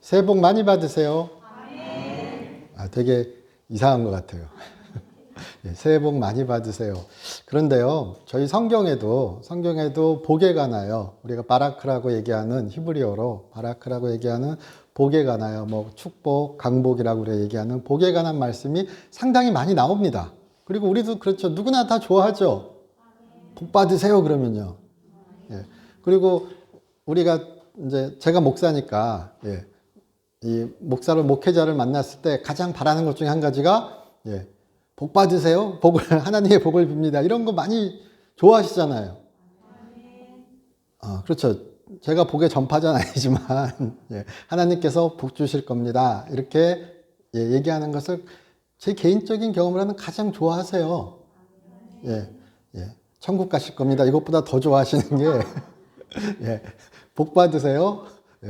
새해 복 많이 받으세요. 되게 이상한 것 같아요. 새해 복 많이 받으세요. 그런데요, 저희 성경에도 복에 관하여 우리가 바라크라고 얘기하는 히브리어로 바라크라고 얘기하는 복에 관하여 뭐 축복, 강복이라고 우리가 얘기하는 복에 관한 말씀이 상당히 많이 나옵니다. 그리고 우리도 그렇죠. 누구나 다 좋아하죠. 복 받으세요 그러면요. 그리고 우리가 이제 제가 목사니까 이 목회자를 만났을 때 가장 바라는 것 중에 한 가지가 복 받으세요. 하나님의 복을 빕니다. 이런 거 많이 좋아하시잖아요. 그렇죠. 제가 복의 전파자는 아니지만 하나님께서 복 주실 겁니다. 이렇게 얘기하는 것을 제 개인적인 경험으로는 가장 좋아하세요. 천국 가실 겁니다. 이것보다 더 좋아하시는 게 복 받으세요.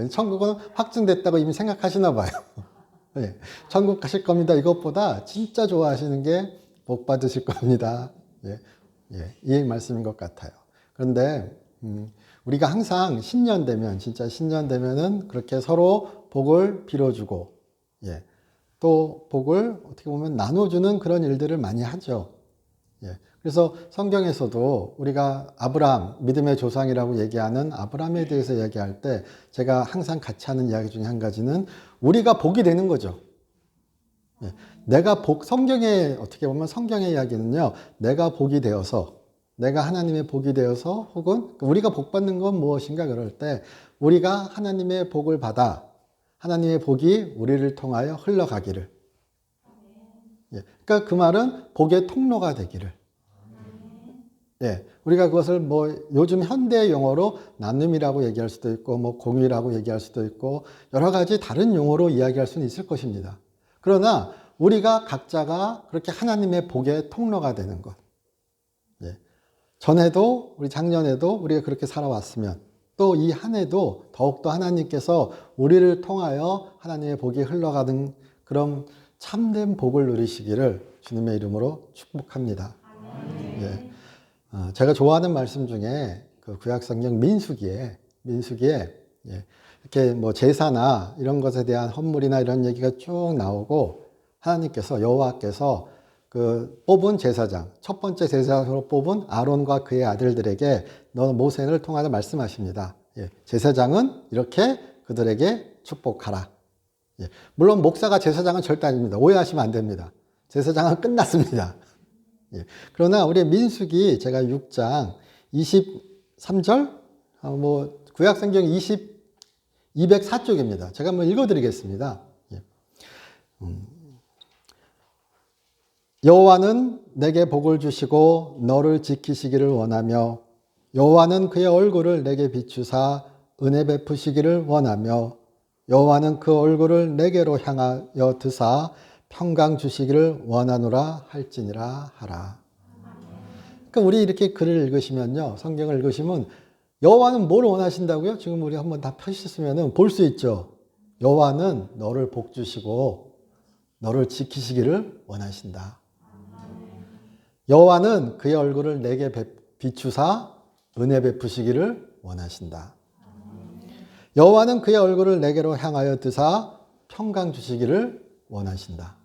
천국은 확증됐다고 이미 생각하시나 봐요. 천국 가실 겁니다. 이것보다 진짜 좋아하시는 게 복 받으실 겁니다. 이 말씀인 것 같아요. 그런데 우리가 항상 신년 되면 진짜 신년 되면은 그렇게 서로 복을 빌어주고 또 복을 어떻게 보면 나눠주는 그런 일들을 많이 하죠. 그래서 성경에서도 우리가 아브라함, 믿음의 조상이라고 얘기하는 아브라함에 대해서 얘기할 때 제가 항상 같이 하는 이야기 중에 한 가지는 우리가 복이 되는 거죠. 성경에, 어떻게 보면 성경의 이야기는요, 내가 복이 되어서, 내가 하나님의 복이 되어서 혹은 우리가 복 받는 건 무엇인가 그럴 때 우리가 하나님의 복을 받아 하나님의 복이 우리를 통하여 흘러가기를. 그러니까 그 말은 복의 통로가 되기를. 우리가 그것을 뭐 요즘 현대 용어로 나눔이라고 얘기할 수도 있고 뭐 공유라고 얘기할 수도 있고 여러 가지 다른 용어로 이야기할 수는 있을 것입니다. 그러나 우리가 각자가 그렇게 하나님의 복의 통로가 되는 것. 전에도 우리 작년에도 우리가 그렇게 살아왔으면 또 이 한 해도 더욱더 하나님께서 우리를 통하여 하나님의 복이 흘러가는 그런 참된 복을 누리시기를 주님의 이름으로 축복합니다. 제가 좋아하는 말씀 중에 그 구약성경 민수기에 이렇게 뭐 제사나 이런 것에 대한 헌물이나 이런 얘기가 쭉 나오고 하나님께서 여호와께서 그 뽑은 제사장, 첫 번째 제사장으로 뽑은 아론과 그의 아들들에게 너는 모세를 통하여 말씀하십니다. 제사장은 이렇게 그들에게 축복하라. 물론 목사가 제사장은 절대 아닙니다. 오해하시면 안 됩니다. 제사장은 끝났습니다. 그러나 우리 민수기 제가 6장 23절 뭐 구약성경 204쪽입니다. 제가 한번 읽어드리겠습니다. 여호와는 내게 복을 주시고 너를 지키시기를 원하며 여호와는 그의 얼굴을 내게 비추사 은혜 베푸시기를 원하며 여호와는 그 얼굴을 내게로 향하여 드사 평강 주시기를 원하노라 할지니라 하라. 그러니까 우리 이렇게 글을 읽으시면요, 성경을 읽으시면 여호와는 뭘 원하신다고요? 지금 우리 한번 다 펴주셨으면 볼 수 있죠. 여호와는 너를 복 주시고 너를 지키시기를 원하신다. 여호와는 그의 얼굴을 내게 비추사 은혜 베푸시기를 원하신다. 여호와는 그의 얼굴을 내게로 향하여 드사 평강 주시기를 원하신다.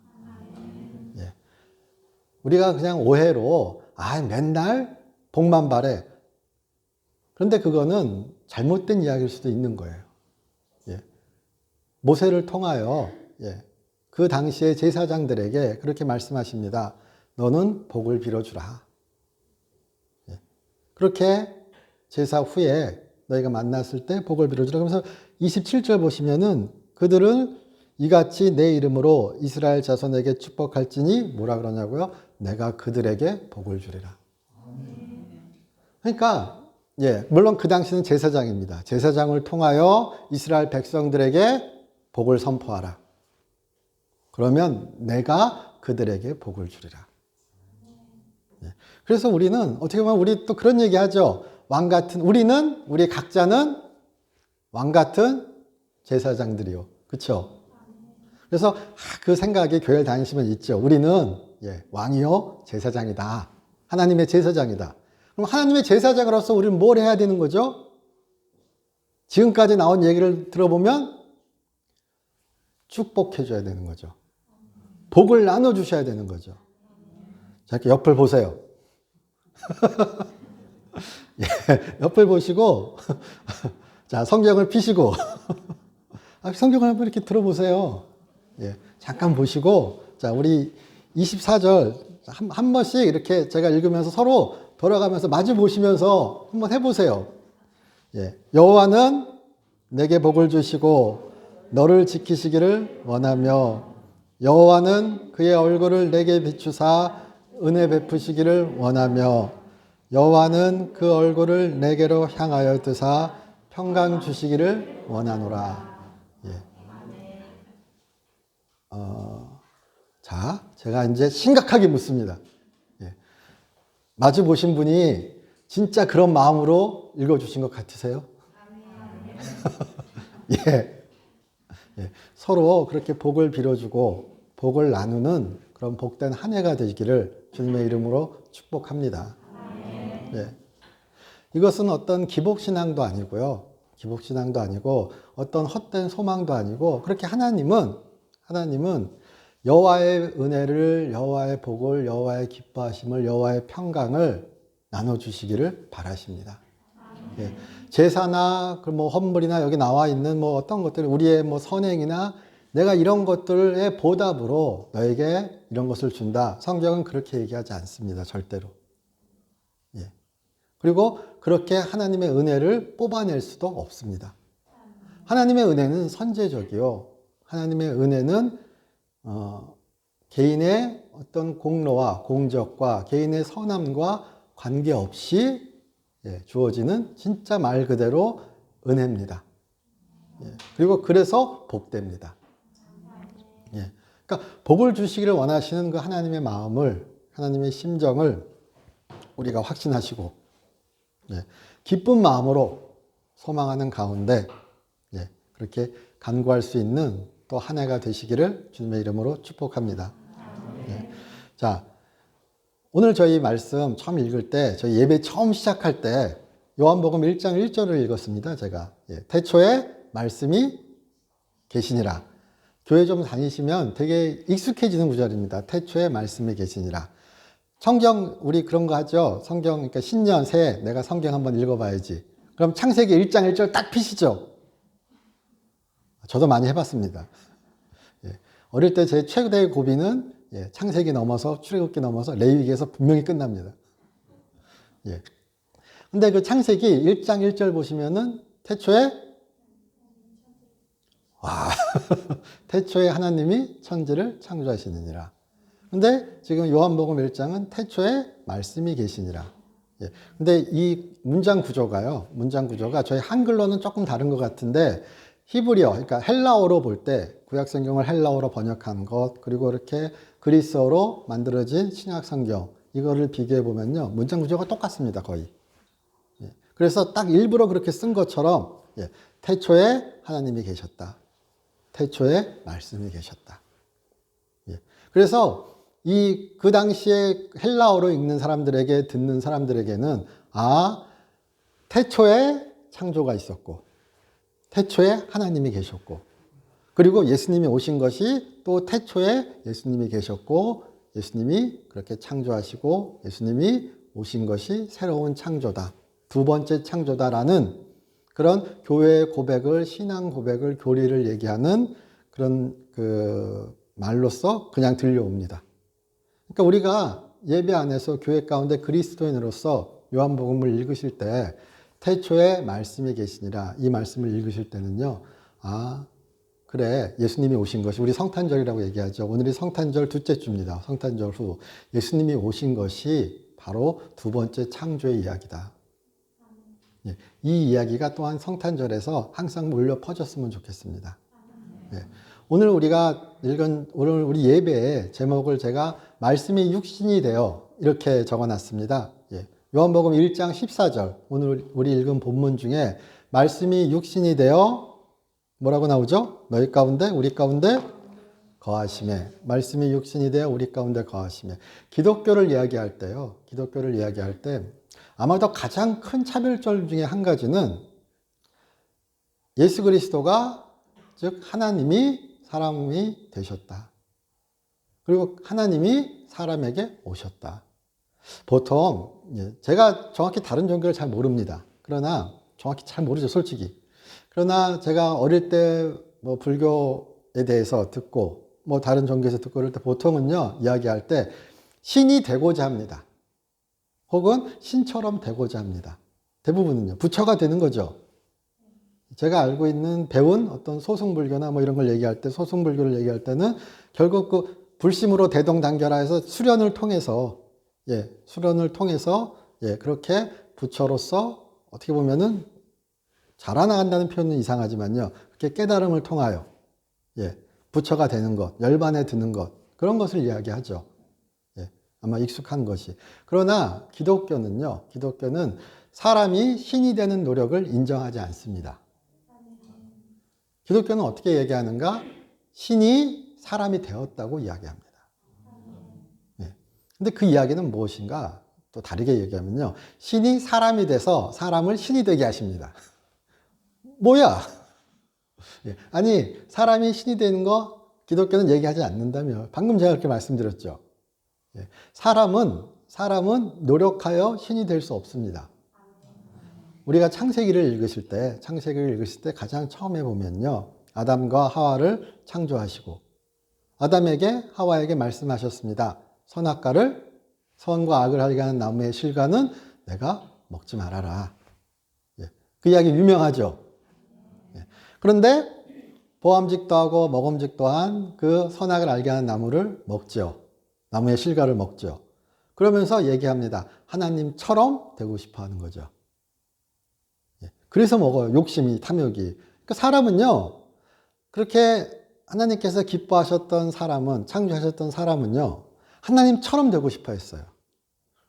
우리가 그냥 오해로 맨날 복만 바래. 그런데 그거는 잘못된 이야기일 수도 있는 거예요. 모세를 통하여 그 당시의 제사장들에게 그렇게 말씀하십니다. 너는 복을 빌어주라. 그렇게 제사 후에 너희가 만났을 때 복을 빌어주라. 그러면서 27절 보시면은 그들은 이같이 내 이름으로 이스라엘 자손에게 축복할지니 뭐라 그러냐고요? 내가 그들에게 복을 주리라. 그러니까 물론 그 당시는 제사장입니다. 제사장을 통하여 이스라엘 백성들에게 복을 선포하라. 그러면 내가 그들에게 복을 주리라. 그래서 우리는 어떻게 보면 우리 또 그런 얘기 하죠. 우리 각자는 왕 같은 제사장들이요. 그렇죠? 그래서 그 생각이 교회를 다니시면 있죠. 우리는 왕이요 제사장이다. 하나님의 제사장이다. 그럼 하나님의 제사장으로서 우리는 뭘 해야 되는 거죠? 지금까지 나온 얘기를 들어보면 축복해 줘야 되는 거죠. 복을 나눠 주셔야 되는 거죠. 자, 이렇게 옆을 보세요. 예, 옆을 보시고 자, 성경을 피시고 성경을 한번 이렇게 들어보세요. 예, 잠깐 보시고 자, 우리 24절 한 번씩 이렇게 제가 읽으면서 서로 돌아가면서 마주 보시면서 한번 해보세요. 예, 여호와는 내게 복을 주시고 너를 지키시기를 원하며 여호와는 그의 얼굴을 내게 비추사 은혜 베푸시기를 원하며 여호와는 그 얼굴을 내게로 향하여 드사 평강 주시기를 원하노라. 예. 자, 제가 이제 심각하게 묻습니다. 예. 마주 보신 분이 진짜 그런 마음으로 읽어주신 것 같으세요? 예. 예. 서로 그렇게 복을 빌어주고 복을 나누는 그런 복된 한 해가 되기를 주님의 이름으로 축복합니다. 예. 이것은 어떤 기복신앙도 아니고요. 기복신앙도 아니고 어떤 헛된 소망도 아니고 그렇게 하나님은 여호와의 은혜를, 여호와의 복을, 여호와의 기뻐하심을, 여호와의 평강을 나눠주시기를 바라십니다. 예. 제사나 뭐 헌물이나 여기 나와 있는 뭐 어떤 것들, 우리의 뭐 선행이나 내가 이런 것들의 보답으로 너에게 이런 것을 준다. 성경은 그렇게 얘기하지 않습니다. 절대로. 예. 그리고 그렇게 하나님의 은혜를 뽑아낼 수도 없습니다. 하나님의 은혜는 선제적이요. 하나님의 은혜는 개인의 어떤 공로와 공적과 개인의 선함과 관계없이 주어지는 진짜 말 그대로 은혜입니다. 예. 그리고 그래서 복됩니다. 예. 그러니까 복을 주시기를 원하시는 그 하나님의 마음을, 하나님의 심정을 우리가 확신하시고 예. 기쁜 마음으로 소망하는 가운데 예. 그렇게 간구할 수 있는 또 한 해가 되시기를 주님의 이름으로 축복합니다. 예. 자, 오늘 저희 말씀 처음 읽을 때, 저희 예배 처음 시작할 때 요한복음 1장 1절을 읽었습니다. 제가 예. 태초에 말씀이 계시니라. 교회 좀 다니시면 되게 익숙해지는 구절입니다. 태초에 말씀이 계시니라. 성경 우리 그런 거 하죠. 성경 그러니까 신년 새해 내가 성경 한번 읽어봐야지. 그럼 창세기 1장 1절 딱 피시죠. 저도 많이 해봤습니다. 예. 어릴 때 제 최대의 고비는 예. 창세기 넘어서 출애굽기 넘어서 레위기에서 분명히 끝납니다. 예. 근데 그 창세기 1장 1절 보시면은 태초에 태초에 하나님이 천지를 창조하시느니라. 근데 지금 요한복음 1장은 태초에 말씀이 계시니라. 예. 근데 이 문장 구조가 저희 한글로는 조금 다른 것 같은데 히브리어, 그러니까 헬라어로 볼 때 구약 성경을 헬라어로 번역한 것, 그리고 이렇게 그리스어로 만들어진 신약 성경, 이거를 비교해 보면요. 문장 구조가 똑같습니다, 거의. 예. 그래서 딱 일부러 그렇게 쓴 것처럼 예. 태초에 하나님이 계셨다. 태초에 말씀이 계셨다. 예. 그래서 그 당시에 헬라어로 읽는 사람들에게, 듣는 사람들에게는, 태초에 창조가 있었고, 태초에 하나님이 계셨고, 그리고 예수님이 오신 것이 또 태초에 예수님이 계셨고, 예수님이 그렇게 창조하시고, 예수님이 오신 것이 새로운 창조다. 두 번째 창조다라는 그런 교회의 고백을, 신앙 고백을, 교리를 얘기하는 그런 그 말로써 그냥 들려옵니다. 그러니까 우리가 예배 안에서 교회 가운데 그리스도인으로서 요한복음을 읽으실 때 태초에 말씀이 계시니라 이 말씀을 읽으실 때는요. 그래 예수님이 오신 것이 우리 성탄절이라고 얘기하죠. 오늘이 성탄절 둘째 주입니다. 성탄절 후 예수님이 오신 것이 바로 두 번째 창조의 이야기다. 예, 이 이야기가 또한 성탄절에서 항상 몰려 퍼졌으면 좋겠습니다. 예, 오늘 우리가 읽은 오늘 우리 예배의 제목을 제가 말씀이 육신이 되어 이렇게 적어놨습니다. 예, 요한복음 1장 14절 오늘 우리 읽은 본문 중에 말씀이 육신이 되어 뭐라고 나오죠? 너희 가운데 우리 가운데 거하심에 말씀이 육신이 되어 우리 가운데 거하심에 기독교를 이야기할 때요. 기독교를 이야기할 때 아마도 가장 큰 차별점 중에 한 가지는 예수 그리스도가 즉 하나님이 사람이 되셨다. 그리고 하나님이 사람에게 오셨다. 보통 제가 정확히 다른 종교를 잘 모릅니다. 그러나 정확히 잘 모르죠, 솔직히. 그러나 제가 어릴 때 뭐 불교에 대해서 듣고 뭐 다른 종교에서 듣고 그럴 때 보통은요, 이야기할 때 신이 되고자 합니다. 혹은 신처럼 되고자 합니다. 대부분은요, 부처가 되는 거죠. 제가 알고 있는 배운 어떤 소승불교나 뭐 이런 걸 얘기할 때, 소승불교를 얘기할 때는 결국 그 불심으로 대동단결해서 수련을 통해서, 수련을 통해서, 그렇게 부처로서 어떻게 보면은 자라나간다는 표현은 이상하지만요, 그렇게 깨달음을 통하여, 부처가 되는 것, 열반에 드는 것, 그런 것을 이야기하죠. 아마 익숙한 것이. 그러나 기독교는요, 기독교는 사람이 신이 되는 노력을 인정하지 않습니다. 기독교는 어떻게 얘기하는가? 신이 사람이 되었다고 이야기합니다. 근데 그 이야기는 무엇인가? 또 다르게 얘기하면요, 신이 사람이 돼서 사람을 신이 되게 하십니다. 뭐야? 아니, 사람이 신이 되는 거 기독교는 얘기하지 않는다며. 방금 제가 그렇게 말씀드렸죠. 사람은 노력하여 신이 될 수 없습니다. 우리가 창세기를 읽으실 때 가장 처음에 보면요, 아담과 하와를 창조하시고 아담에게 하와에게 말씀하셨습니다. 선악과를, 선과 악을 알게 하는 나무의 실과는 내가 먹지 말아라. 그 이야기 유명하죠. 그런데 보암직도 하고 먹음직도 한 그 선악을 알게 하는 나무를 먹죠. 나무의 실과를 먹죠. 그러면서 얘기합니다. 하나님처럼 되고 싶어 하는 거죠. 그래서 먹어요. 욕심이, 탐욕이. 그러니까 사람은요, 그렇게 하나님께서 기뻐하셨던 사람은, 창조하셨던 사람은요, 하나님처럼 되고 싶어 했어요.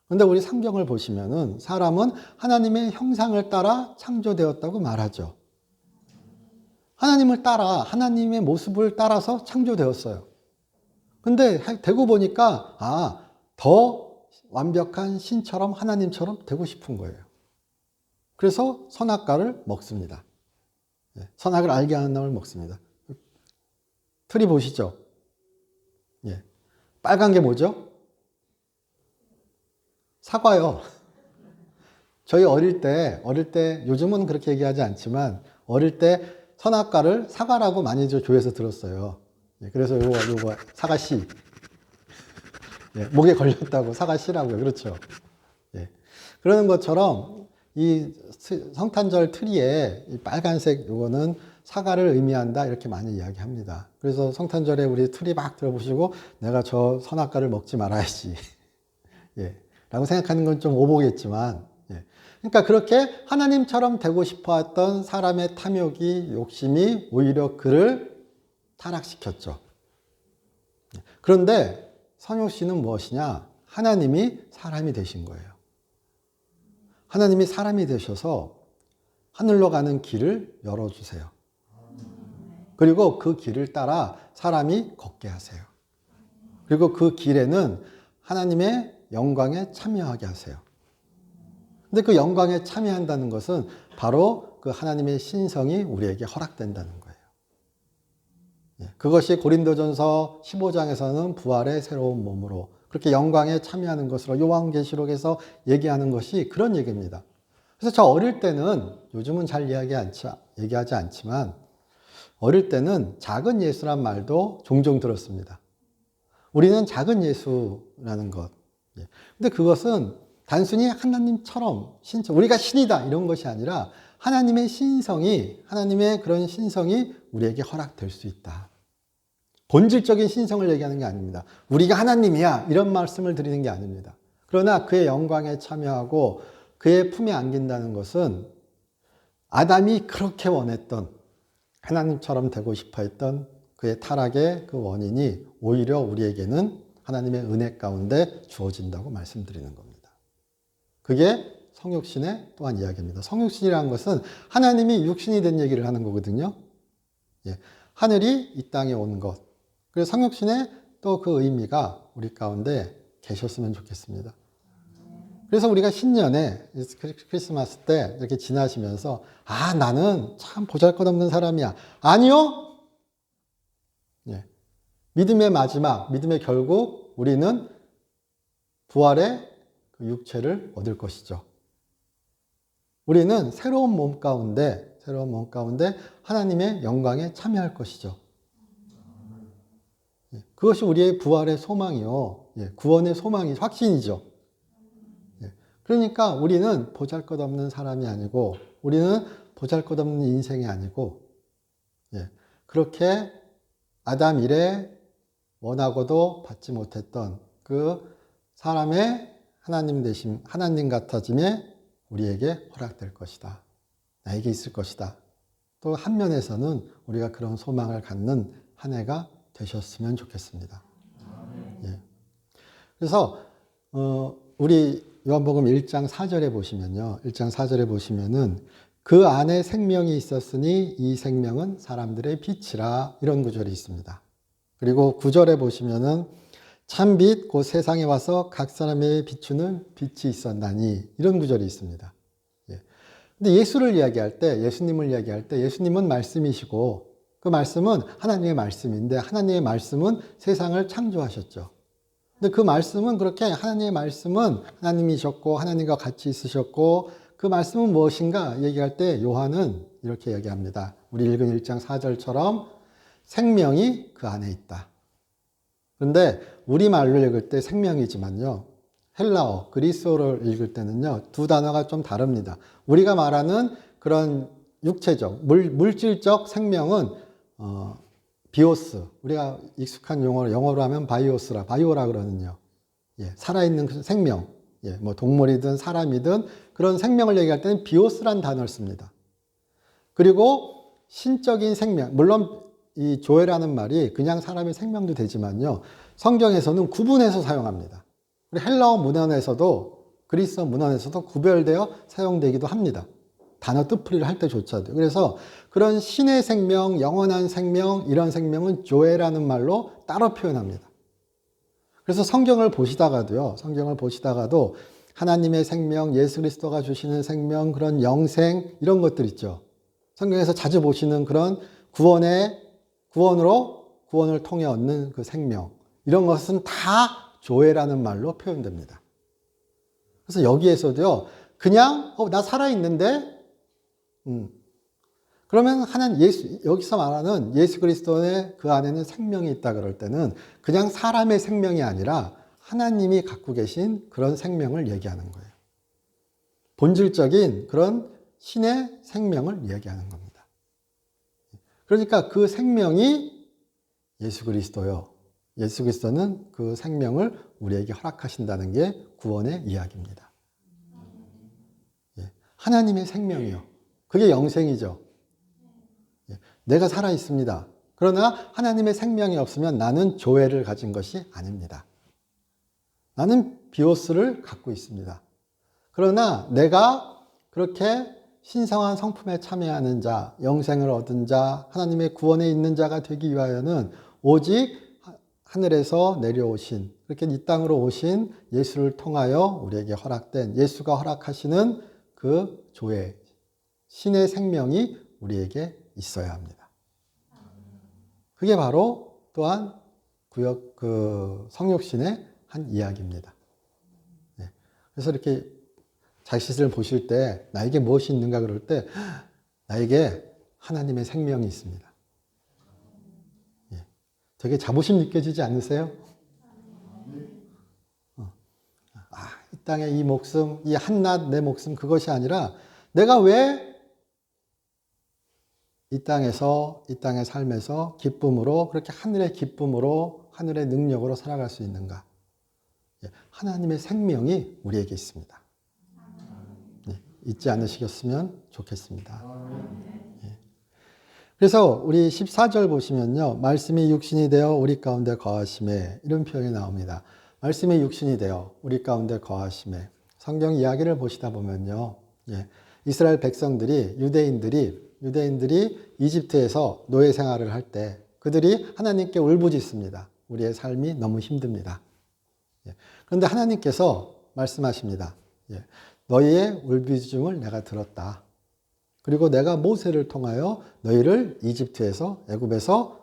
그런데 우리 성경을 보시면은 사람은 하나님의 형상을 따라 창조되었다고 말하죠. 하나님을 따라, 하나님의 모습을 따라서 창조되었어요. 근데 되고 보니까, 더 완벽한 신처럼 하나님처럼 되고 싶은 거예요. 그래서 선악과를 먹습니다. 선악을 알게 하는 나무를 먹습니다. 틀이 보시죠. 빨간 게 뭐죠? 사과요. 저희 어릴 때, 요즘은 그렇게 얘기하지 않지만, 어릴 때 선악과를 사과라고 많이 교회에서 들었어요. 그래서 요거, 사과씨. 목에 걸렸다고 사과씨라고요. 그렇죠. 그러는 것처럼, 이 성탄절 트리에 이 빨간색 요거는 사과를 의미한다, 이렇게 많이 이야기합니다. 그래서 성탄절에 우리 트리 막 들어보시고, 내가 저 선악과를 먹지 말아야지. 라고 생각하는 건 좀 오보겠지만, 그러니까 그렇게 하나님처럼 되고 싶어 했던 사람의 탐욕이, 욕심이 오히려 그를 타락시켰죠. 그런데 성육 씨는 무엇이냐? 하나님이 사람이 되신 거예요. 하나님이 사람이 되셔서 하늘로 가는 길을 열어주세요. 그리고 그 길을 따라 사람이 걷게 하세요. 그리고 그 길에는 하나님의 영광에 참여하게 하세요. 근데 그 영광에 참여한다는 것은 바로 그 하나님의 신성이 우리에게 허락된다는 거예요. 그것이 고린도전서 15장에서는 부활의 새로운 몸으로 그렇게 영광에 참여하는 것으로 요한계시록에서 얘기하는 것이 그런 얘기입니다. 그래서 저 어릴 때는, 요즘은 잘 얘기하지 않지만 어릴 때는 작은 예수란 말도 종종 들었습니다. 우리는 작은 예수라는 것. 근데 그것은 단순히 하나님처럼 우리가 신이다 이런 것이 아니라 하나님의 신성이, 하나님의 그런 신성이 우리에게 허락될 수 있다. 본질적인 신성을 얘기하는 게 아닙니다. 우리가 하나님이야 이런 말씀을 드리는 게 아닙니다. 그러나 그의 영광에 참여하고 그의 품에 안긴다는 것은 아담이 그렇게 원했던, 하나님처럼 되고 싶어 했던 그의 타락의 그 원인이 오히려 우리에게는 하나님의 은혜 가운데 주어진다고 말씀드리는 겁니다. 그게 성육신의 또한 이야기입니다. 성육신이라는 것은 하나님이 육신이 된 얘기를 하는 거거든요. 하늘이 이 땅에 온 것. 그래서 성육신의 또 그 의미가 우리 가운데 계셨으면 좋겠습니다. 그래서 우리가 신년에 크리스마스 때 이렇게 지나시면서 나는 참 보잘것없는 사람이야. 아니요. 예. 믿음의 마지막, 믿음의 결국 우리는 부활의 그 육체를 얻을 것이죠. 우리는 새로운 몸 가운데 하나님의 영광에 참여할 것이죠. 그것이 우리의 부활의 소망이요. 구원의 소망이 확신이죠. 그러니까 우리는 보잘것없는 사람이 아니고, 우리는 보잘것없는 인생이 아니고, 그렇게 아담 이래 원하고도 받지 못했던 그 사람의 하나님 되심, 하나님 같아짐에 우리에게 허락될 것이다. 나에게 있을 것이다. 또 한 면에서는 우리가 그런 소망을 갖는 한 해가 되셨으면 좋겠습니다. 그래서 우리 요한복음 1장 4절에 보시면요. 1장 4절에 보시면은 그 안에 생명이 있었으니 이 생명은 사람들의 빛이라, 이런 구절이 있습니다. 그리고 9절에 보시면은 참 빛 곧 세상에 와서 각 사람에게 비추는 빛이 있었나니, 이런 구절이 있습니다. 근데 예수님을 이야기할 때 예수님은 말씀이시고 그 말씀은 하나님의 말씀인데, 하나님의 말씀은 세상을 창조하셨죠. 근데 그 말씀은 그렇게, 하나님의 말씀은 하나님이셨고 하나님과 같이 있으셨고, 그 말씀은 무엇인가 얘기할 때 요한은 이렇게 얘기합니다. 우리 읽은 1장 4절처럼 생명이 그 안에 있다. 그런데 우리말로 읽을 때 생명이지만요, 헬라어, 그리스어를 읽을 때는요, 두 단어가 좀 다릅니다. 우리가 말하는 그런 육체적, 물질적 생명은 비오스, 우리가 익숙한 용어로, 영어로 하면 바이오라 그러는요. 살아있는 그 생명, 뭐 동물이든 사람이든 그런 생명을 얘기할 때는 비오스란 단어를 씁니다. 그리고 신적인 생명, 물론 이 조회라는 말이 그냥 사람의 생명도 되지만요, 성경에서는 구분해서 사용합니다. 헬라어 문헌에서도, 그리스어 문헌에서도 구별되어 사용되기도 합니다. 단어 뜻풀이를 할 때조차도. 그래서 그런 신의 생명, 영원한 생명, 이런 생명은 조에라는 말로 따로 표현합니다. 그래서 성경을 보시다가도 하나님의 생명, 예수 그리스도가 주시는 생명, 그런 영생, 이런 것들 있죠. 성경에서 자주 보시는 그런 구원을 통해 얻는 그 생명, 이런 것은 다 조회라는 말로 표현됩니다. 그래서 여기에서도요, 그냥 나 살아있는데, 그러면 여기서 말하는 예수 그리스도의 그 안에는 생명이 있다 그럴 때는 그냥 사람의 생명이 아니라 하나님이 갖고 계신 그런 생명을 얘기하는 거예요. 본질적인 그런 신의 생명을 얘기하는 겁니다. 그러니까 그 생명이 예수 그리스도요. 예수 그리스도는 그 생명을 우리에게 허락하신다는 게 구원의 이야기입니다. 하나님의 생명이요. 그게 영생이죠. 내가 살아 있습니다. 그러나 하나님의 생명이 없으면 나는 조회를 가진 것이 아닙니다. 나는 비오스를 갖고 있습니다. 그러나 내가 그렇게 신성한 성품에 참여하는 자, 영생을 얻은 자, 하나님의 구원에 있는 자가 되기 위하여는 오직 하늘에서 내려오신, 그렇게 이 땅으로 오신 예수를 통하여 우리에게 허락된, 예수가 허락하시는 그 조회, 신의 생명이 우리에게 있어야 합니다. 그게 바로 또한 성육신의 한 이야기입니다. 그래서 이렇게 자신을 보실 때 나에게 무엇이 있는가 그럴 때 나에게 하나님의 생명이 있습니다. 되게 자부심 느껴지지 않으세요? 이 땅의 이 목숨, 이 한낱 내 목숨, 그것이 아니라 내가 왜 이 땅의 삶에서 기쁨으로, 그렇게 하늘의 기쁨으로, 하늘의 능력으로 살아갈 수 있는가? 하나님의 생명이 우리에게 있습니다. 잊지 않으시겠으면 좋겠습니다. 그래서 우리 14절 보시면요, 말씀이 육신이 되어 우리 가운데 거하심에, 이런 표현이 나옵니다. 말씀이 육신이 되어 우리 가운데 거하심에. 성경 이야기를 보시다 보면요, 이스라엘 백성들이, 유대인들이 이집트에서 노예 생활을 할 때 그들이 하나님께 울부짖습니다. 우리의 삶이 너무 힘듭니다. 그런데 하나님께서 말씀하십니다. 예. 너희의 울부짖음을 내가 들었다. 그리고 내가 모세를 통하여 너희를 이집트에서 애굽에서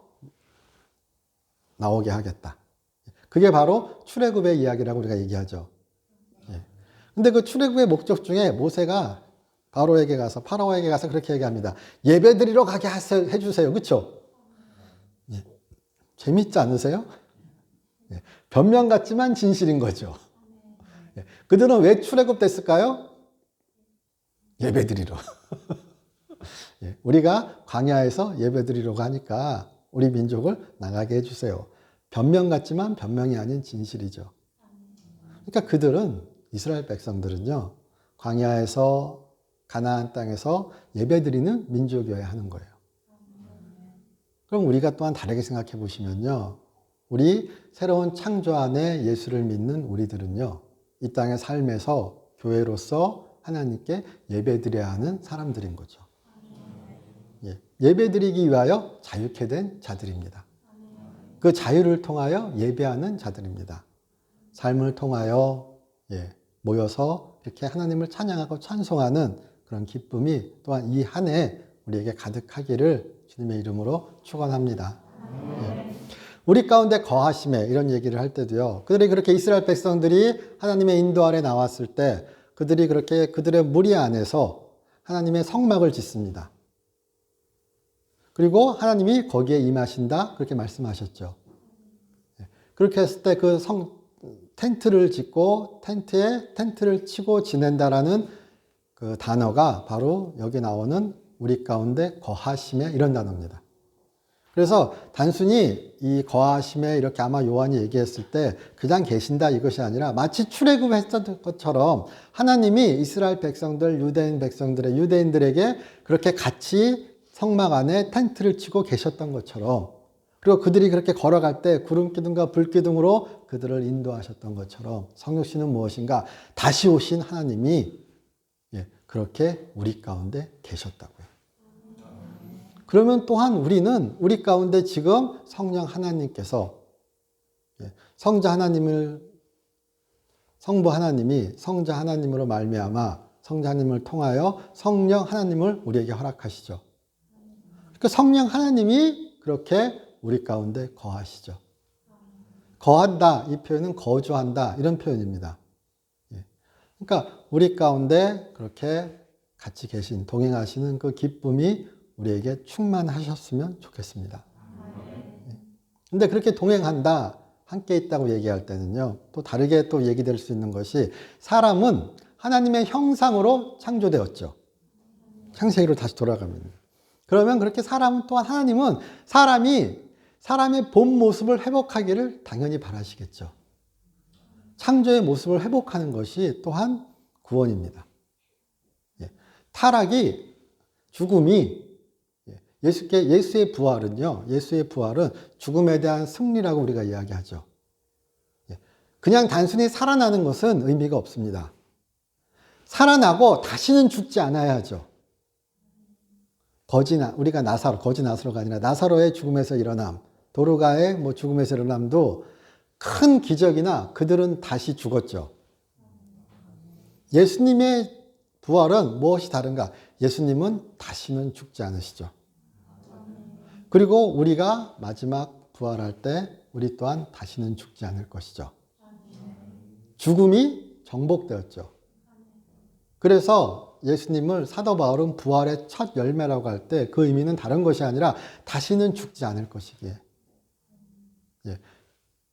나오게 하겠다. 그게 바로 출애굽의 이야기라고 우리가 얘기하죠. 예. 근데 그 출애굽의 목적 중에 모세가 파로에게 가서 그렇게 얘기합니다. 예배드리러 가게 해주세요. 그렇죠? 예. 재밌지 않으세요? 예. 변명 같지만 진실인 거죠. 예. 그들은 왜 출애굽됐을까요? 예배드리러. 예. 우리가 광야에서 예배드리려고 하니까 우리 민족을 나가게 해주세요. 변명 같지만 변명이 아닌 진실이죠. 그러니까 그들은 이스라엘 백성들은요. 광야에서 가나안 땅에서 예배드리는 민족이어야 하는 거예요. 그럼 우리가 또한 다르게 생각해 보시면요. 우리 새로운 창조 안에 예수를 믿는 우리들은요. 이 땅의 삶에서 교회로서 하나님께 예배드려야 하는 사람들인 거죠. 예. 예배드리기 위하여 자유케 된 자들입니다. 그 자유를 통하여 예배하는 자들입니다. 삶을 통하여 모여서 이렇게 하나님을 찬양하고 찬송하는 그런 기쁨이 또한 이 한 해 우리에게 가득하기를 주님의 이름으로 축원합니다. 예. 우리 가운데 거하심에 이런 얘기를 할 때도요. 그들이 그렇게 이스라엘 백성들이 하나님의 인도 아래 나왔을 때 그들이 그렇게 그들의 무리 안에서 하나님의 성막을 짓습니다. 그리고 하나님이 거기에 임하신다 그렇게 말씀하셨죠. 그렇게 했을 때 그 텐트를 짓고 텐트에 텐트를 치고 지낸다라는 그 단어가 바로 여기 나오는 우리 가운데 거하심에 이런 단어입니다. 그래서 단순히 이 거하심에 이렇게 아마 요한이 얘기했을 때 그냥 계신다 이것이 아니라 마치 출애굽했던 것처럼 하나님이 이스라엘 백성들, 유대인들에게 그렇게 같이 성막 안에 텐트를 치고 계셨던 것처럼 그리고 그들이 그렇게 걸어갈 때 구름기둥과 불기둥으로 그들을 인도하셨던 것처럼 성육신은 무엇인가? 다시 오신 하나님이 그렇게 우리 가운데 계셨다고요. 그러면 또한 우리는 우리 가운데 지금 성령 하나님께서 성자 하나님을 성부 하나님이 성자 하나님으로 말미암아 성자 하나님을 통하여 성령 하나님을 우리에게 허락하시죠. 그 성령 하나님이 그렇게 우리 가운데 거하시죠. 거한다 이 표현은 거주한다 이런 표현입니다. 그러니까 우리 가운데 그렇게 같이 계신 동행하시는 그 기쁨이 우리에게 충만하셨으면 좋겠습니다. 근데 그렇게 동행한다 함께 있다고 얘기할 때는요 또 다르게 또 얘기될 수 있는 것이 사람은 하나님의 형상으로 창조되었죠. 창세기로 다시 돌아갑니다. 그러면 그렇게 사람은 또한 하나님은 사람의 본 모습을 회복하기를 당연히 바라시겠죠. 창조의 모습을 회복하는 것이 또한 구원입니다. 타락이 죽음이 예수의 부활은요. 예수의 부활은 죽음에 대한 승리라고 우리가 이야기하죠. 그냥 단순히 살아나는 것은 의미가 없습니다. 살아나고 다시는 죽지 않아야 하죠. 우리가 거지 나사로가 아니라 나사로의 죽음에서 일어남, 도르가의 죽음에서 일어남도 큰 기적이나 그들은 다시 죽었죠. 예수님의 부활은 무엇이 다른가? 예수님은 다시는 죽지 않으시죠. 그리고 우리가 마지막 부활할 때 우리 또한 다시는 죽지 않을 것이죠. 죽음이 정복되었죠. 그래서 예수님을 사도 바울은 부활의 첫 열매라고 할 때 그 의미는 다른 것이 아니라 다시는 죽지 않을 것이기에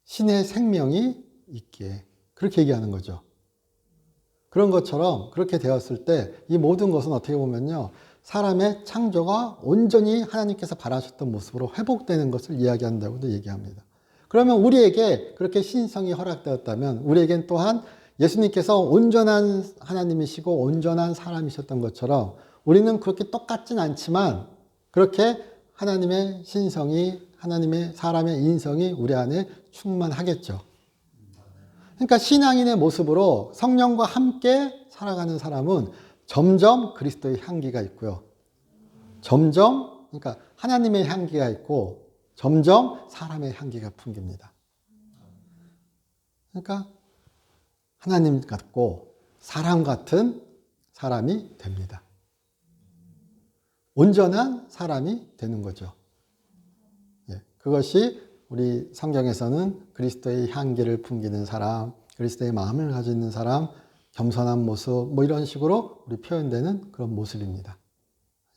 신의 생명이 있기에 그렇게 얘기하는 거죠. 그런 것처럼 그렇게 되었을 때 이 모든 것은 어떻게 보면요 사람의 창조가 온전히 하나님께서 바라셨던 모습으로 회복되는 것을 이야기한다고도 얘기합니다. 그러면 우리에게 그렇게 신성이 허락되었다면 우리에겐 또한 예수님께서 온전한 하나님이시고 온전한 사람이셨던 것처럼 우리는 그렇게 똑같진 않지만 그렇게 하나님의 신성이 하나님의 사람의 인성이 우리 안에 충만하겠죠. 그러니까 신앙인의 모습으로 성령과 함께 살아가는 사람은 점점 그리스도의 향기가 있고요. 그러니까 하나님의 향기가 있고 점점 사람의 향기가 풍깁니다. 그러니까 하나님 같고 사람 같은 사람이 됩니다. 온전한 사람이 되는 거죠. 예, 그것이 우리 성경에서는 그리스도의 향기를 풍기는 사람, 그리스도의 마음을 가지고 있는 사람, 겸손한 모습, 뭐 이런 식으로 우리 표현되는 그런 모습입니다.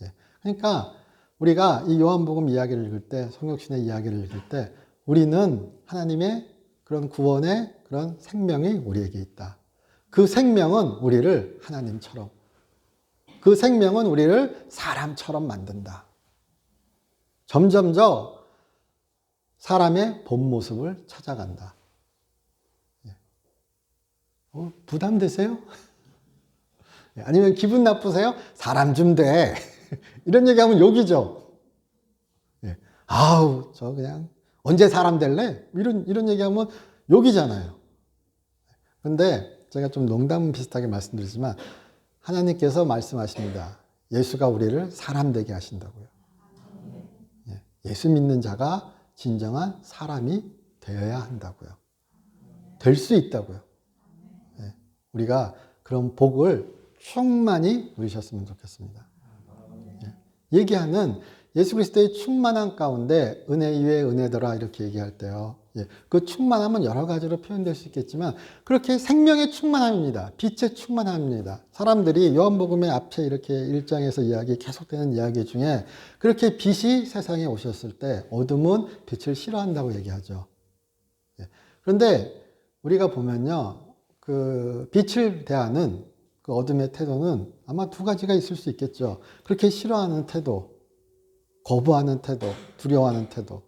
예, 그러니까 우리가 이 요한복음 이야기를 읽을 때, 성육신의 이야기를 읽을 때, 우리는 하나님의 그런 구원의 그런 생명이 우리에게 있다. 그 생명은 우리를 하나님처럼, 그 생명은 우리를 사람처럼 만든다. 점점 더 사람의 본 모습을 찾아간다. 부담되세요? 아니면 기분 나쁘세요? 사람 좀 돼. 이런 얘기하면 욕이죠. 아우, 저 그냥 언제 사람 될래? 이런 얘기하면 욕이잖아요. 근데 제가 좀 농담 비슷하게 말씀드리지만 하나님께서 말씀하십니다. 예수가 우리를 사람 되게 하신다고요. 예수 믿는 자가 진정한 사람이 되어야 한다고요. 될 수 있다고요. 우리가 그런 복을 충만히 누리셨으면 좋겠습니다. 얘기하는 예수 그리스도의 충만함 가운데 은혜 위에 은혜더라 이렇게 얘기할 때요. 그 충만함은 여러 가지로 표현될 수 있겠지만 그렇게 생명의 충만함입니다. 빛의 충만함입니다. 사람들이 요한복음의 앞에 이렇게 1장에서 이야기 계속되는 이야기 중에 그렇게 빛이 세상에 오셨을 때 어둠은 빛을 싫어한다고 얘기하죠. 그런데 우리가 보면요. 그 빛을 대하는 그 어둠의 태도는 아마 두 가지가 있을 수 있겠죠. 그렇게 싫어하는 태도, 거부하는 태도, 두려워하는 태도.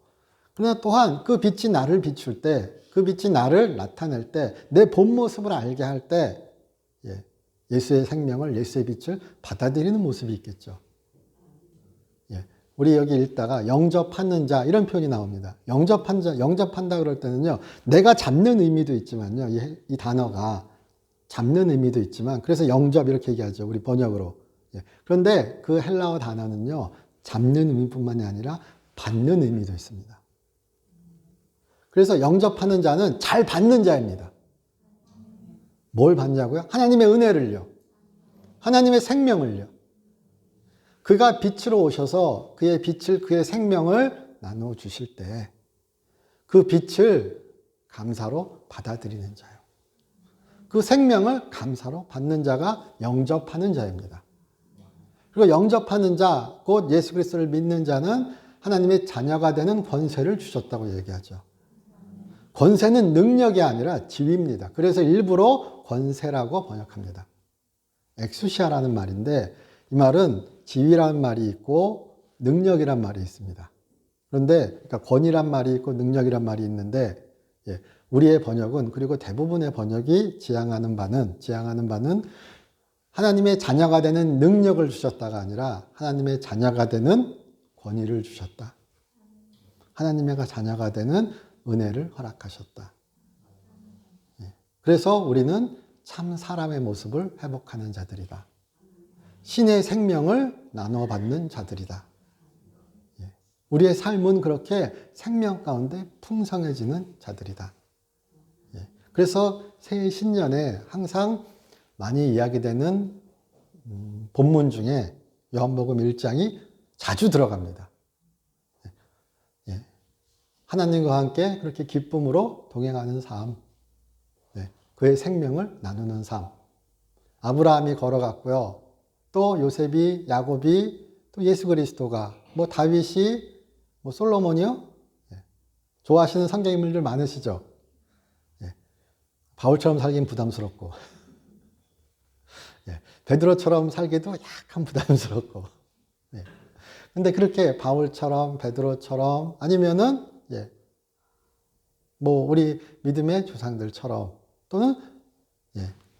그러나 또한 그 빛이 나를 비출 때, 그 빛이 나를 나타낼 때, 내 본 모습을 알게 할 때, 예수의 생명을, 예수의 빛을 받아들이는 모습이 있겠죠. 우리 여기 읽다가 영접하는 자 이런 표현이 나옵니다. 영접한다 그럴 때는요. 내가 잡는 의미도 있지만요. 이 단어가 잡는 의미도 있지만 그래서 영접 이렇게 얘기하죠. 우리 번역으로. 그런데 그 헬라어 단어는요. 잡는 의미뿐만이 아니라 받는 의미도 있습니다. 그래서 영접하는 자는 잘 받는 자입니다. 뭘 받냐고요? 하나님의 은혜를요. 하나님의 생명을요. 그가 빛으로 오셔서 그의 빛을, 그의 생명을 나누어 주실 때 그 빛을 감사로 받아들이는 자요. 그 생명을 감사로 받는 자가 영접하는 자입니다. 그리고 영접하는 자, 곧 예수 그리스도를 믿는 자는 하나님의 자녀가 되는 권세를 주셨다고 얘기하죠. 권세는 능력이 아니라 지위입니다. 그래서 일부러 권세라고 번역합니다. 엑수시아라는 말인데 이 말은 지위라는 말이 있고 능력이란 말이 있습니다. 그런데 그러니까 권위란 말이 있고 능력이란 말이 있는데 우리의 번역은 그리고 대부분의 번역이 지향하는 바는 하나님의 자녀가 되는 능력을 주셨다가 아니라 하나님의 자녀가 되는 권위를 주셨다. 하나님의 자녀가 되는 은혜를 허락하셨다. 그래서 우리는 참 사람의 모습을 회복하는 자들이다. 신의 생명을 나눠 받는 자들이다. 우리의 삶은 그렇게 생명 가운데 풍성해지는 자들이다. 그래서 새 신년에 항상 많이 이야기되는 본문 중에 요한복음 1장이 자주 들어갑니다. 하나님과 함께 그렇게 기쁨으로 동행하는 삶, 그의 생명을 나누는 삶. 아브라함이 걸어갔고요. 또 요셉이, 야곱이, 또 예수 그리스도가, 뭐 다윗이, 뭐 솔로몬이요? 좋아하시는 성경 인물들 많으시죠? 바울처럼 살긴 부담스럽고, 베드로처럼 살기도 약간 부담스럽고. 근데 그렇게 바울처럼, 베드로처럼, 아니면은, 뭐 우리 믿음의 조상들처럼, 또는,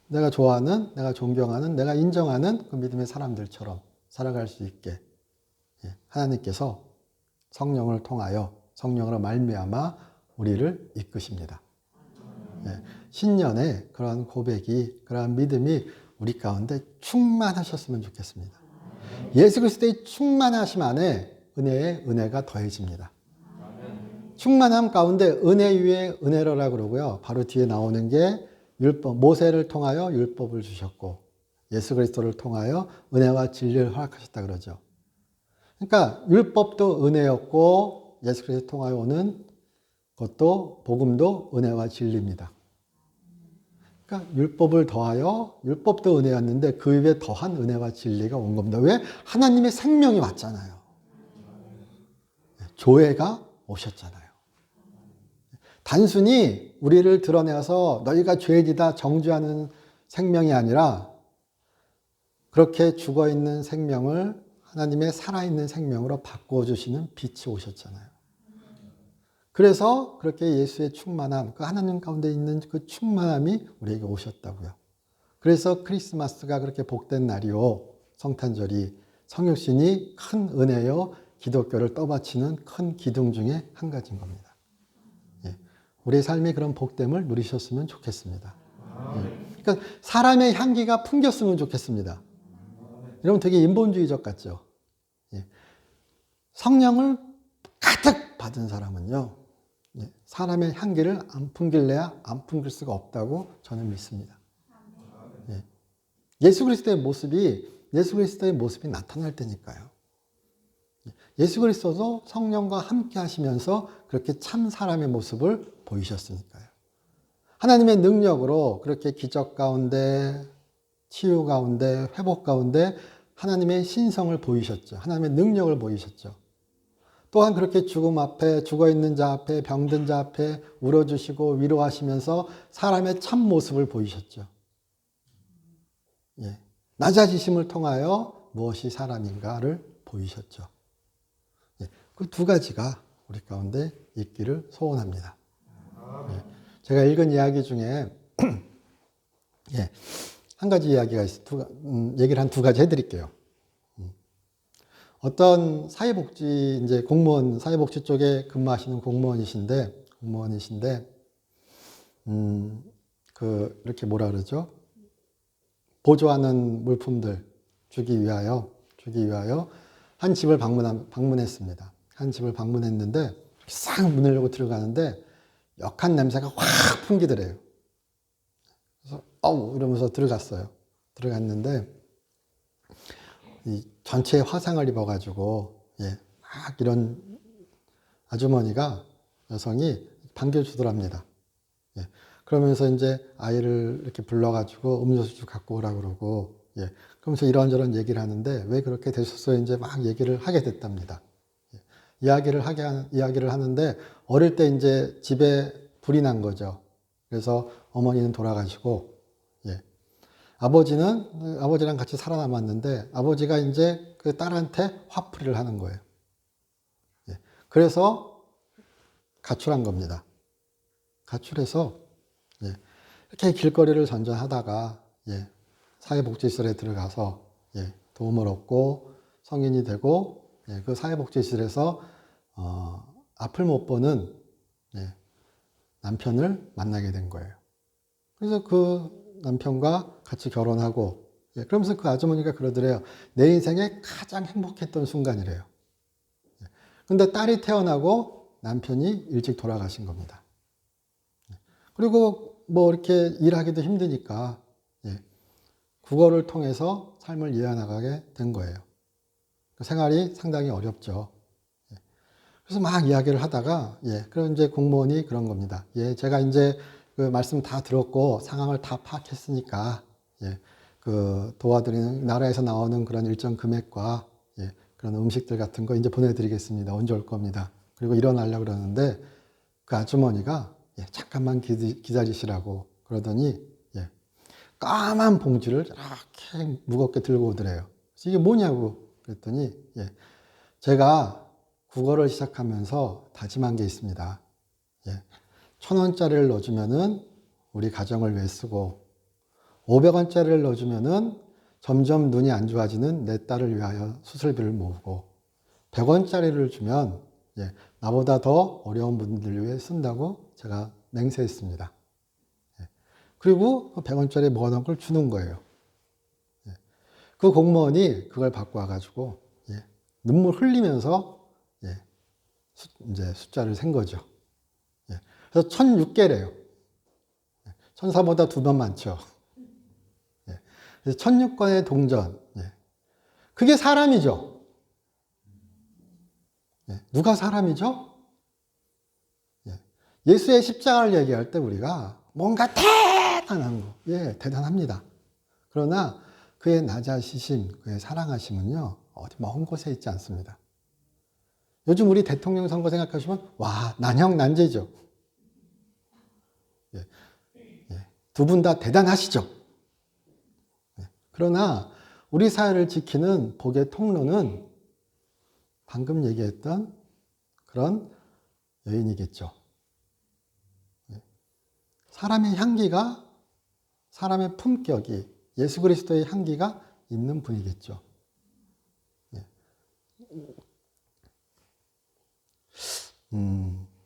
내가 좋아하는, 내가 존경하는, 내가 인정하는 그 믿음의 사람들처럼 살아갈 수 있게 하나님께서 성령을 통하여 성령으로 말미암아 우리를 이끄십니다. 신년에 그러한 고백이, 그러한 믿음이 우리 가운데 충만하셨으면 좋겠습니다. 예수 그리스도의 충만하심 안에 은혜에 은혜가 더해집니다. 충만함 가운데 은혜 위에 은혜로라 그러고요. 바로 뒤에 나오는 게 율법, 모세를 통하여 율법을 주셨고 예수 그리스도를 통하여 은혜와 진리를 허락하셨다 그러죠. 그러니까 율법도 은혜였고 예수 그리스도를 통하여 오는 것도 복음도 은혜와 진리입니다. 그러니까 율법을 더하여 율법도 은혜였는데 그 위에 더한 은혜와 진리가 온 겁니다. 왜? 하나님의 생명이 왔잖아요. 조회가 오셨잖아요. 단순히 우리를 드러내서 너희가 죄지다 정죄하는 생명이 아니라 그렇게 죽어있는 생명을 하나님의 살아있는 생명으로 바꿔주시는 빛이 오셨잖아요. 그래서 그렇게 예수의 충만함, 그 하나님 가운데 있는 그 충만함이 우리에게 오셨다고요. 그래서 크리스마스가 그렇게 복된 날이요. 성탄절이 성육신이 큰 은혜요. 기독교를 떠받치는 큰 기둥 중에 한 가지인 겁니다. 예. 우리의 삶이 그런 복됨을 누리셨으면 좋겠습니다. 예. 그러니까 사람의 향기가 풍겼으면 좋겠습니다. 여러분 되게 인본주의적 같죠? 예. 성령을 가득 받은 사람은요. 예. 사람의 향기를 안 풍길래야 안 풍길 수가 없다고 저는 믿습니다. 예. 예수 그리스도의 모습이 나타날 때니까요. 예수 그리스도도 성령과 함께 하시면서 그렇게 참 사람의 모습을 보이셨으니까요. 하나님의 능력으로 그렇게 기적 가운데, 치유 가운데, 회복 가운데 하나님의 신성을 보이셨죠. 하나님의 능력을 보이셨죠. 또한 그렇게 죽음 앞에, 죽어있는 자 앞에, 병든 자 앞에 울어주시고 위로하시면서 사람의 참 모습을 보이셨죠. 예. 낮아지심을 통하여 무엇이 사람인가를 보이셨죠. 예. 그 두 가지가 우리 가운데 있기를 소원합니다. 예. 제가 읽은 이야기 중에 예. 한 가지 이야기가 있어요. 얘기를 한 두 가지 해드릴게요. 어떤 사회복지, 이제 공무원, 사회복지 쪽에 근무하시는 공무원이신데, 이렇게 뭐라 그러죠? 보조하는 물품들 주기 위하여 한 집을 방문했습니다. 한 집을 방문했는데, 싹 문을 열고 들어가는데, 역한 냄새가 확 풍기더래요. 그래서, 이러면서 들어갔어요. 들어갔는데, 이 전체에 화상을 입어가지고, 예, 막 이런 아주머니가, 여성이 반겨주더랍니다. 예, 그러면서 이제 아이를 이렇게 불러가지고 음료수 갖고 오라 그러고, 예, 그러면서 이런저런 얘기를 하는데, 왜 그렇게 되셨어요? 이제 막 얘기를 하게 됐답니다. 예, 이야기를 하는데, 어릴 때 이제 집에 불이 난 거죠. 그래서 어머니는 돌아가시고, 아버지랑 같이 살아남았는데 아버지가 이제 그 딸한테 화풀이를 하는 거예요. 예. 그래서 가출한 겁니다. 가출해서 예. 이렇게 길거리를 전전하다가 예. 사회복지시설에 들어가서 예. 도움을 얻고 성인이 되고 예. 그 사회복지시설에서 앞을 못 보는 예. 남편을 만나게 된 거예요. 그래서 그 남편과 같이 결혼하고, 예, 그러면서 그 아주머니가 그러더래요. 내 인생에 가장 행복했던 순간이래요. 예, 근데 딸이 태어나고 남편이 일찍 돌아가신 겁니다. 예, 그리고 뭐 이렇게 일하기도 힘드니까, 예, 국어를 통해서 삶을 이어나가게 된 거예요. 그 생활이 상당히 어렵죠. 예, 그래서 막 이야기를 하다가, 예, 그럼 이제 공무원이 그런 겁니다. 예, 제가 이제 그 말씀 다 들었고 상황을 다 파악했으니까 예, 그 도와드리는 나라에서 나오는 그런 일정 금액과 예, 그런 음식들 같은 거 이제 보내드리겠습니다. 언제 올 겁니다. 그리고 일어나려고 그러는데 그 아주머니가 예, 잠깐만 기다리시라고 그러더니 예, 까만 봉지를 이렇게 무겁게 들고 오더래요. 그래서 이게 뭐냐고 그랬더니 예, 제가 국어를 시작하면서 다짐한 게 있습니다. 예, 1,000원짜리를 넣어주면은 우리 가정을 위해 쓰고 500원짜리를 넣어주면은 점점 눈이 안 좋아지는 내 딸을 위하여 수술비를 모으고 100원짜리를 주면 예, 나보다 더 어려운 분들을 위해 쓴다고 제가 맹세했습니다. 예, 그리고 100원짜리 모아놓은 걸 주는 거예요. 예, 그 공무원이 그걸 받고 와가지고 예, 눈물 흘리면서 예, 이제 숫자를 센 거죠. 그래서 1,006개래요. 천사보다 2번 많죠. 예. 그래서 천육권의 동전. 예. 그게 사람이죠. 예. 누가 사람이죠? 예. 예수의 십자가를 얘기할 때 우리가 뭔가 대단한 거. 예, 대단합니다. 그러나 그의 낮아지심, 그의 사랑하심은요, 어디 먼 곳에 있지 않습니다. 요즘 우리 대통령 선거 생각하시면, 와, 난형난제죠. 예. 예. 두 분 다 대단하시죠. 예. 그러나 우리 사회를 지키는 복의 통로는 방금 얘기했던 그런 여인이겠죠. 예. 사람의 향기가, 사람의 품격이 예수 그리스도의 향기가 있는 분이겠죠. 예.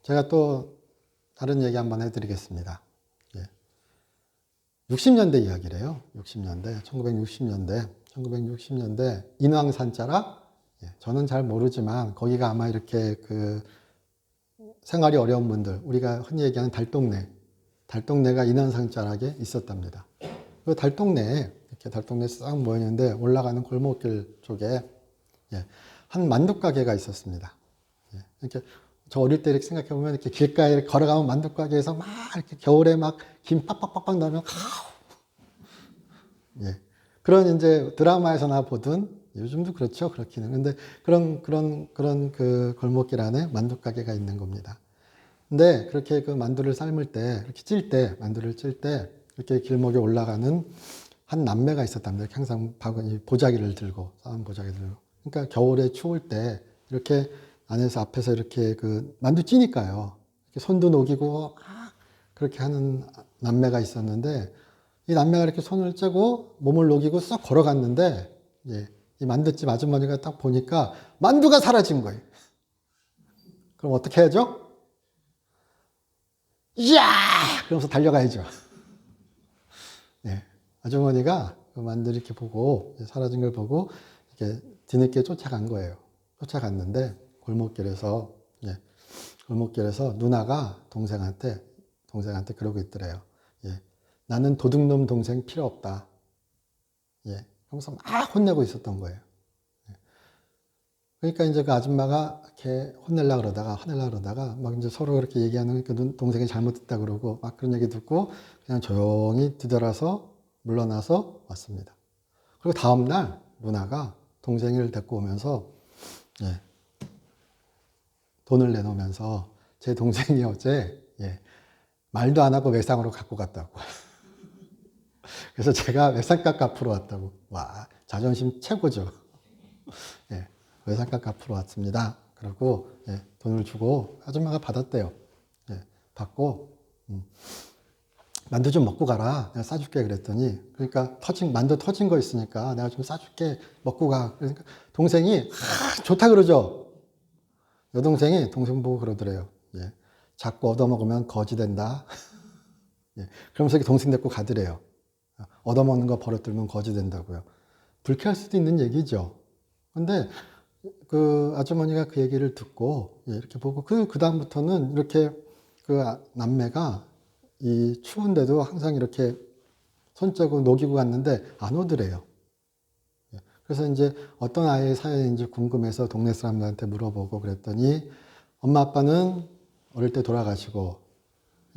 제가 또 다른 얘기 한번 해드리겠습니다. 예. 60년대 이야기래요. 60년대, 1960년대 인왕산자라. 예. 저는 잘 모르지만 거기가 아마 이렇게 그 생활이 어려운 분들, 우리가 흔히 얘기하는 달동네가 인왕산자락에 있었답니다. 그 달동네에 이렇게 달동네 싹 모였는데 올라가는 골목길 쪽에 예. 한 만둣가게가 있었습니다. 예. 이렇게 저 어릴 때 이렇게 생각해 보면 이렇게 길가에 걸어가면 만둣가게에서 막 이렇게 겨울에 막 김 빡빡빡빡 나면 예. 그런 이제 드라마에서나 보던 요즘도 그렇죠. 그렇기는. 근데 그런 그 골목길 안에 만둣가게가 있는 겁니다. 근데 그렇게 그 만두를 삶을 때, 이렇게 만두를 찔 때, 이렇게 길목에 올라가는 한 남매가 있었답니다. 항상 보자기를 들고, 싸운 보자기 들고. 그러니까 겨울에 추울 때, 이렇게 안에서 앞에서 이렇게 그 만두 찌니까요. 이렇게 손도 녹이고, 그렇게 하는 남매가 있었는데, 이 남매가 이렇게 손을 째고, 몸을 녹이고 쏙 걸어갔는데, 예, 이 만두집 아주머니가 딱 보니까 만두가 사라진 거예요. 그럼 어떻게 해야죠? 이야! 그러면서 달려가야죠. 네. 아주머니가 그 만두 이렇게 보고, 사라진 걸 보고, 이렇게 뒤늦게 쫓아간 거예요. 쫓아갔는데, 골목길에서, 예, 골목길에서 누나가 동생한테 그러고 있더래요. 예, 나는 도둑놈 동생 필요 없다. 예, 그러면서 막 혼내고 있었던 거예요. 그러니까 이제 그 아줌마가 이렇게 화내려고 그러다가 막 이제 서로 그렇게 얘기하는 그 동생이 잘못했다 그러고 막 그런 얘기 듣고 그냥 조용히 뒤돌아서 물러나서 왔습니다. 그리고 다음날 누나가 동생을 데리고 오면서 예, 돈을 내놓으면서 제 동생이 어제 예, 말도 안 하고 외상으로 갖고 갔다고. 그래서 제가 외상값 갚으러 왔다고. 와, 자존심 최고죠. 예. 외상값 갚으러 왔습니다. 그러고 예, 돈을 주고 아줌마가 받았대요. 예, 받고 만두 좀 먹고 가라. 내가 싸줄게 그랬더니 그러니까 만두 터진 거 있으니까 내가 좀 싸줄게 먹고 가. 그러니까 동생이 좋다 그러죠. 여동생이 동생 보고 그러더래요. 예, 자꾸 얻어먹으면 거지 된다. 예, 그러면서 동생 데리고 가더래요. 얻어먹는 거 버릇들면 거지 된다고요. 불쾌할 수도 있는 얘기죠. 근데 그 아주머니가 그 얘기를 듣고 예, 이렇게 보고 그 다음부터는 이렇게 그 남매가 이 추운데도 항상 이렇게 손잡고 녹이고 갔는데 안 오더래요. 예, 그래서 이제 어떤 아이의 사연인지 궁금해서 동네 사람들한테 물어보고 그랬더니 엄마 아빠는 어릴 때 돌아가시고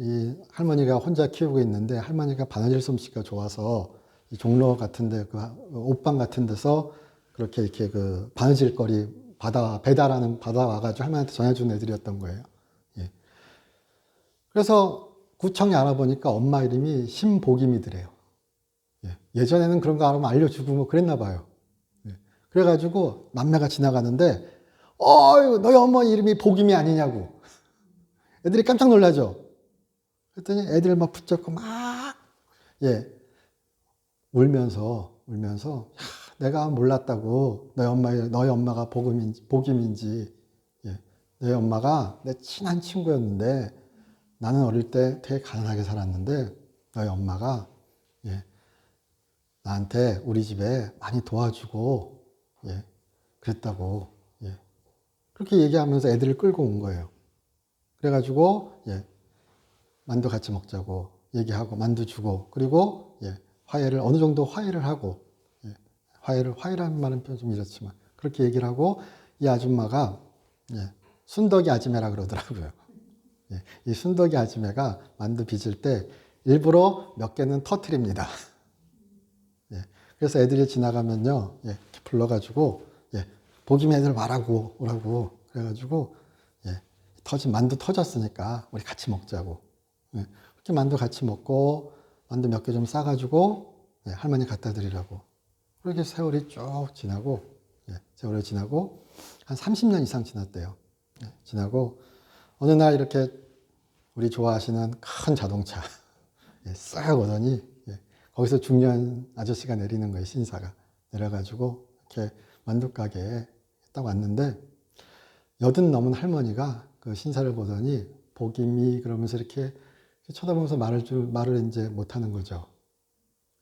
이 할머니가 혼자 키우고 있는데 할머니가 바느질 솜씨가 좋아서 이 종로 같은데 그 옷방 같은 데서 그렇게 이렇게 그 바느질거리 받아와가지고 할머니한테 전해준 애들이었던 거예요. 예. 그래서 구청에 알아보니까 엄마 이름이 신복임이더래요. 예. 예전에는 그런 거 알아보면 알려주고 뭐 그랬나 봐요. 예. 그래가지고 남매가 지나가는데, 너희 엄마 이름이 복임이 아니냐고. 애들이 깜짝 놀라죠. 그랬더니 애들 막 붙잡고 막, 예. 울면서, 내가 몰랐다고 너희 엄마가 복임인지, 예. 너희 엄마가 내 친한 친구였는데 나는 어릴 때 되게 가난하게 살았는데 너희 엄마가 예. 나한테 우리 집에 많이 도와주고 예. 그랬다고 예. 그렇게 얘기하면서 애들을 끌고 온 거예요. 그래가지고 예. 만두 같이 먹자고 얘기하고 만두 주고 그리고 화해를 어느 정도 화해를 하고 화해라는 말은 좀 이렇지만 그렇게 얘기를 하고 이 아줌마가 순덕이 아줌매라 그러더라고요. 이 순덕이 아줌매가 만두 빚을 때 일부러 몇 개는 터트립니다. 그래서 애들이 지나가면요, 이렇게 불러가지고 복임 애들 말하고 오라고 그래가지고 만두 터졌으니까 우리 같이 먹자고. 이렇게 만두 같이 먹고 만두 몇 개 좀 싸가지고 할머니 갖다 드리라고. 그렇게 세월이 쭉 지나고 세월이 지나고 한 30년 이상 지났대요. 지나고 어느 날 이렇게 우리 좋아하시는 큰 자동차 싹 오더니 거기서 중년 아저씨가 내리는 거예요. 신사가 내려가지고 이렇게 만두 가게에 딱 왔는데 80 넘은 할머니가 그 신사를 보더니 복임이 그러면서 이렇게 쳐다보면서 말을 이제 못하는 거죠.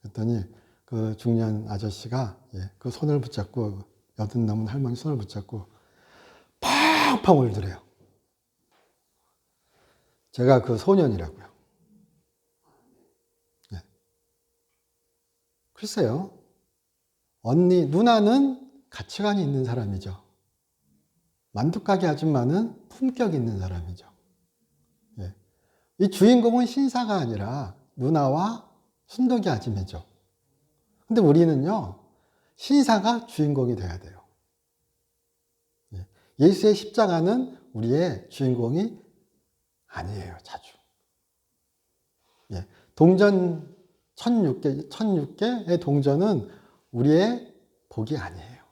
그랬더니 그 중년 아저씨가 그 손을 붙잡고 80 넘은 할머니 손을 붙잡고 팡팡 울더래요. 제가 그 소년이라고요. 글쎄요. 누나는 가치관이 있는 사람이죠. 만두가게 아줌마는 품격 있는 사람이죠. 이 주인공은 신사가 아니라 누나와 순덕이 아줌매죠. 근데 우리는요, 신사가 주인공이 돼야 돼요. 예수의 십자가는 우리의 주인공이 아니에요, 자주. 동전 1006개의 동전은 우리의 복이 아니에요.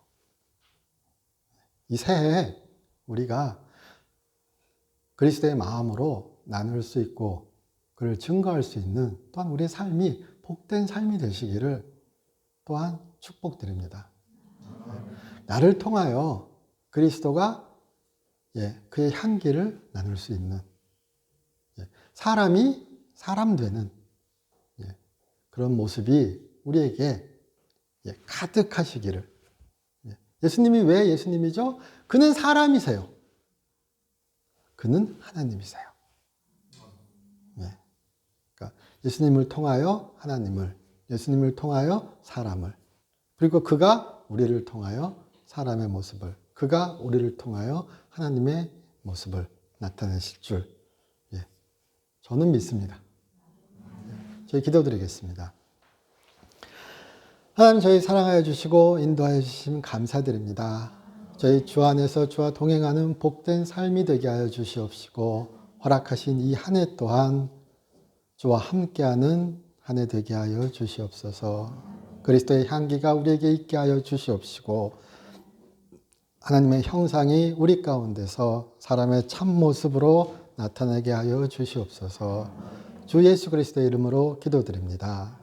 이 새해 우리가 그리스도의 마음으로 나눌 수 있고 그를 증거할 수 있는 또한 우리의 삶이 복된 삶이 되시기를 또한 축복드립니다. 나를 통하여 그리스도가 그의 향기를 나눌 수 있는 사람이 사람 되는 그런 모습이 우리에게 가득하시기를. 예수님이 왜 예수님이죠? 그는 사람이세요. 그는 하나님이세요. 그러니까 예수님을 통하여 하나님을, 예수님을 통하여 사람을, 그리고 그가 우리를 통하여 사람의 모습을, 그가 우리를 통하여 하나님의 모습을 나타내실 줄 저는 믿습니다. 저희 기도드리겠습니다. 하나님, 저희 사랑하여 주시고 인도하여 주시면 감사드립니다. 저희 주 안에서 주와 동행하는 복된 삶이 되게 하여 주시옵시고 허락하신 이 한 해 또한 주와 함께하는 한 해 되게 하여 주시옵소서. 그리스도의 향기가 우리에게 있게 하여 주시옵시고 하나님의 형상이 우리 가운데서 사람의 참모습으로 나타나게 하여 주시옵소서. 주 예수 그리스도의 이름으로 기도드립니다.